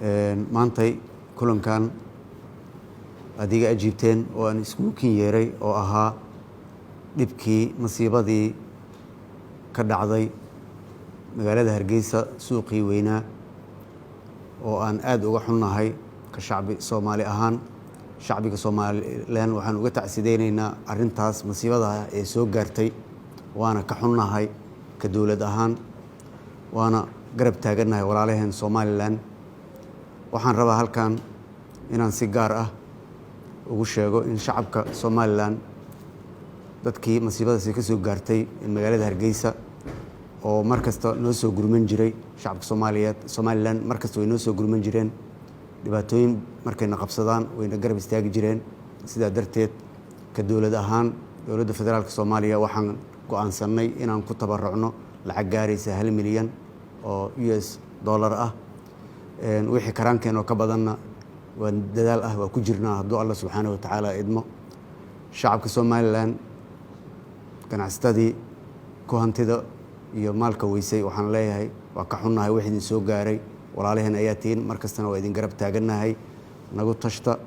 maantay kulankan adiga ajiibteen oo aan isku kin yeeray oo ahaa dhibkii masiibadii ka dhacday magaalada Hargeysa suuqii weynaa oo aan aad uga xunnahay ka shacbi Soomaali ahaan shacbiga Soomaaliland waxaan uga tacsideynaa arintaas masiibada ee soo gaartay waana ka xunnahay ka dawlad ahaan waana garab taaganahay walaalaheen Somaliland waxaan rabaa halkan inaan si gaar ah ugu sheego in shacabka Somaliland dadkii masiibadaas ka soo gaartay magaalada Hargeysa oo markasta noo soo gurman jiray shacabka Somaliland markasta way noo soo gurman jireen dhibaatooyin markayna qabsadaan wayna garab istaagi jireen sida darteed ka dawlad ahaan dawladda federaalka Soomaaliya waxaan go'aansanay inaan ku tabarucno lacag gaaraysa 1 milyan oo US dollar ah wixii karaankeena oo ka badanna waa dadaal ah waa ku jirnaa hadduu Allah subhanahu wa ta'ala idmo shacabka Somaliland ganacsatadii ku hantida iyo maalka weysay waxaan leeyahay waa ka xunnahay wixii idin soo gaaray walaalaheen ayaa tiin markastana waa idin garab taaganahay nagu tashta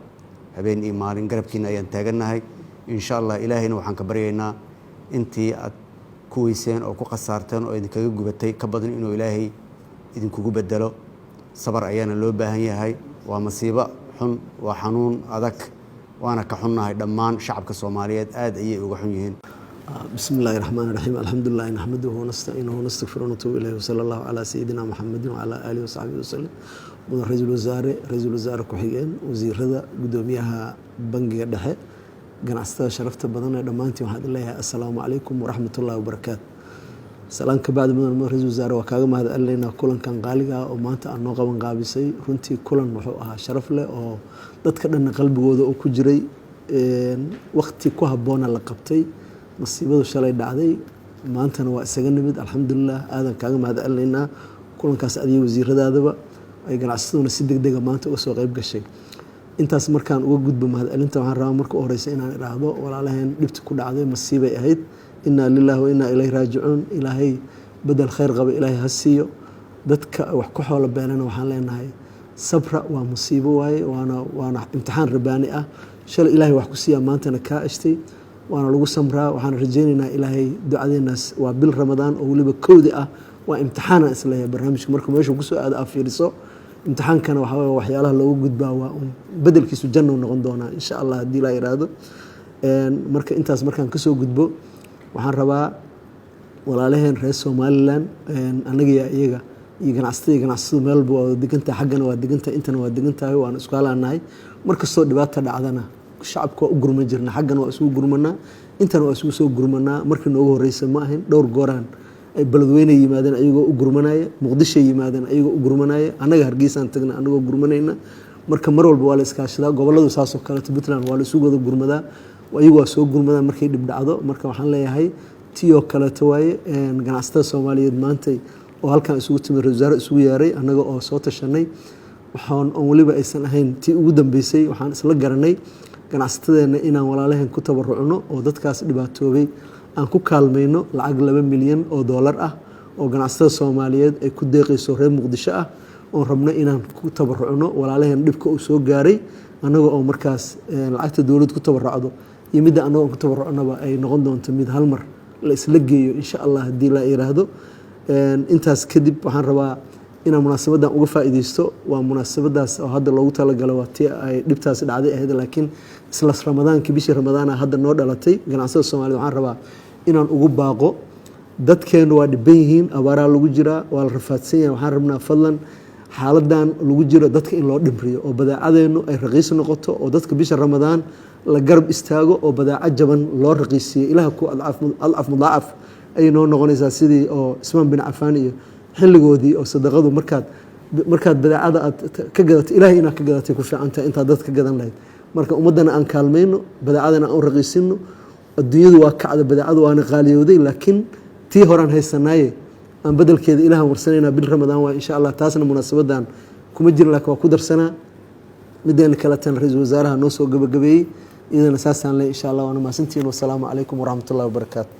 habeen iyo maalin garabkiina ayaan taaganahay insha Allah ilaahayna waxaan ka baryaynaa intii aad ku weyseen oo ku qasaarteen oo idin kaga gubatay ka badan inuu ilaahay idin kugu bedelo sabar ayaana loo baahan yahay waa masiibo xun waa xanuun adag waana ka xunnahay dhammaan shacabka Soomaaliyeed aad ayay uga xun yihiin بسم الله الرحمن الرحيم الحمد لله نحمده ونستعينه ونستغفره ونتوب إليه وصلى الله على سيدنا محمد وعلى آله وصحبه وسلم رئيس الوزراء كحيين وزير هذا قدوميها بنجي دحى ganacsatada sharafta badan ee dhamaantii waxaan leeyahay assalaamu calaykum waraxmatullaahi wabarakaatu salaan ka baad mudan ra'iisul wasaare waa kaaga mahadcelinaynaa kulankan qaaliga ah oo maanta aan noo qaban qaabisay runtii kulan wuxuu ahaa sharaf leh oo dadka dhan qalbigooda oo ku jiray waqti ku haboona la qabtay masiibadu shalay dhacday maantana waa isaga nimid alxamdulillah aadan kaaga mahadcelinaynaa kulankaas adiga wasiiradaadaba ay ganacsataduna si degdeg ah maanta uga soo qayb gashay intaas markaan uga gudbo mahadcelinta waxaan rabaa marka horeysa inaan iraahdo walaalaheen dhibta ku dhacday masiibay ahayd inna lillahi wa inna ilayhi raaji'uun ilaahay badal khayr qaba ilaahay ha siiyo dadka wax ku xoolo beenana waxaan leenahay sabra waa musiibo waaye waana imtixaan rabaani ah shalay ilaahay wax ku siiya maantana ka ashtay waana lagu samraa waxaan rajaynaynaa ilaahay ducadeenaas waa bil ramadaan oo waliba koodi ah waa imtixaan isleeyahay barnaamijka marka meesha ku soo aad afiiriso imtixaankana waxa weeye waxyaalaha loogu gudbaa waa bedelkiisu janno noqon doona insha Allah hadii la yiraahdo marka intaas markaan ka soo gudbo waxaan rabaa walaalaheen reer Somaliland anaga iyaga iyo ganacsatadu meel walba waa degantahay xaggana waa degantahay intana waa degantahay waan isku halaanahay markastoo dhibaato dhacdana shacabka u gurman jirna xaggana waa isugu gurmanaa intana waa isugu soo gurmanaa markii noogu horeysa ma ahayn dhowr gooraan ay baladweyne yimaadeen ayagoo u gurmanaya muqdisho yimaadeen ayagoo u gurmanaya anaga Hargeysa tagna anagoo gurmanayna marka mar walba waa la iskaashadaa goboladu saas oo kale Puntland waa la isugu wada gurmadaa ayagoo waa soo gurmadaa markay dhib dhacdo marka waxaan leeyahay tiyo kale tawaaye ganacsatada Soomaaliyeed maantay oo halkan isugu timid wasaare isugu yaaray anaga oo soo tashanay waxaan waliba aysan ahayn tii ugu dambeysay waxaan isla garanay ganacsatada inaan walaalaheen ku tabarucno oo dadkaas dhibaatoobay aan ku kaalmayno lacag 2 milyan oo dollar ah oo ganacsatada Soomaaliyeed ay ku deeqayso reer Muqdisho ah oo rabna inaan ku tabarucno walaalaheen dhibka uu soo gaaray anaga oo markaas lacagta dawladda ku tabarucdo iyo mid anaga ku tabarucnaba ay noqon doonto mid hal mar la isla geeyo insha Allah hadii la yiraahdo intaas kadib waxaan rabaa inaan munaasabadan uga faa'iideysto waa munaasabadaas oo hadda loogu talagalay waa tii ay dhibtaas dhacday ahayd laakiin isla Ramadaanka bishii Ramadaan hadda noo dhalatay ganacsatada Soomaaliyeed waxaan rabaa inaan ugu baaqo dadkeenu waa dhiban yihiin abaaraha lagu jira waa la rafaadsan yahay waxaan rabnaa fadlan xaaladan lagu jiro dadka in loo dhimriyo oo badaacadeenu ay raqiis noqoto oo dadka bisha Ramadaan la garab istaago oo badaaca jaban loo raqiisiyo ilaaha ku adaf mudaaf ay noo noqonaysaa sidii oo Ismaan bin Affan iyo xilligoodii oo sadaqadu markaad badaacada aad ka gadato ilaahay inaad ka gadatay ku fiicantahay inta dad ka gadan lahayd marka ummadana aan kaalmayno badaacadana aan raqiisino adduunyadu waa kacda badaacadu waana qaaliyooday laakiin tii horaan haysanaaye aan bedelkeeda ilaahan warsanayna bil Ramadaan waa insha Allah taasna munaasabadan kuma jiro laakiin waa ku darsanaa mideen kala tan ra'iisul wasaaraha noo soo gabagabeeyay idana saasaan leh insha Allah waana maasantiin wassalaamu calaykum waraxmatullaahi wabarakaatu